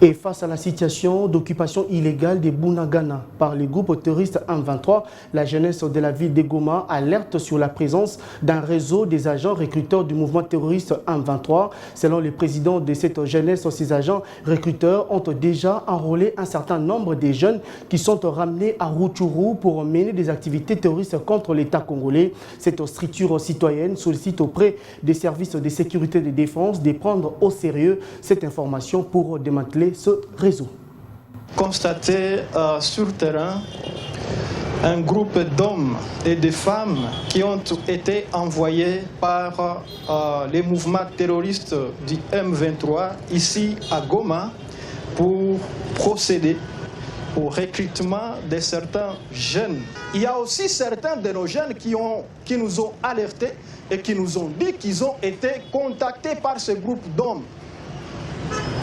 Et face à la situation d'occupation illégale de Bunagana par les groupes terroristes M23, la jeunesse de la ville de Goma alerte sur la présence d'un réseau des agents recruteurs du mouvement terroriste M23. Selon le président de cette jeunesse, ces agents recruteurs ont déjà enrôlé un certain nombre de jeunes qui sont ramenés à Rutshuru pour mener des activités terroristes contre l'État congolais. Cette structure citoyenne sollicite auprès des services de sécurité et de défense de prendre au sérieux cette information pour démanteler ce réseau. Constater sur terrain un groupe d'hommes et de femmes qui ont été envoyés par les mouvements terroristes du M23 ici à Goma pour procéder au recrutement de certains jeunes. Il y a aussi certains de nos jeunes qui nous ont alertés et qui nous ont dit qu'ils ont été contactés par ce groupe d'hommes.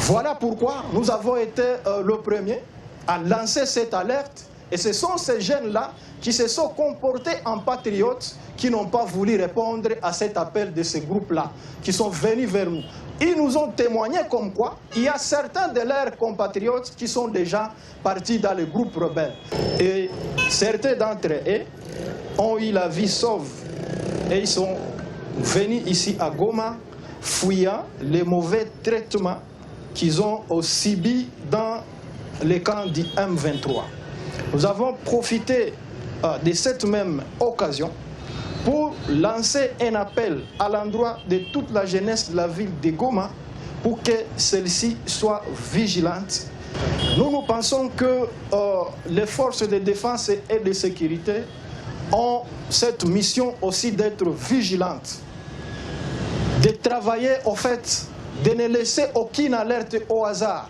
Voilà pourquoi nous avons été le premier à lancer cette alerte. Et ce sont ces jeunes-là qui se sont comportés en patriotes, qui n'ont pas voulu répondre à cet appel de ces groupes-là, qui sont venus vers nous. Ils nous ont témoigné comme quoi il y a certains de leurs compatriotes qui sont déjà partis dans les groupes rebelles. Et certains d'entre eux ont eu la vie sauve. Et ils sont venus ici à Goma, fuyant les mauvais traitements qu'ils ont subi dans les camps du M23. Nous avons profité de cette même occasion pour lancer un appel à l'endroit de toute la jeunesse de la ville de Goma pour que celle-ci soit vigilante. Nous pensons que les forces de défense et de sécurité ont cette mission aussi d'être vigilantes, de travailler au fait, de ne laisser aucune alerte au hasard.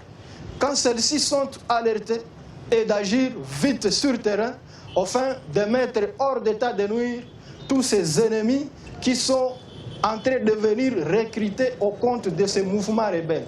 Quand celles-ci sont alertées, et d'agir vite sur terrain afin de mettre hors d'état de nuire tous ces ennemis qui sont en train de venir recruter au compte de ces mouvements rebelles.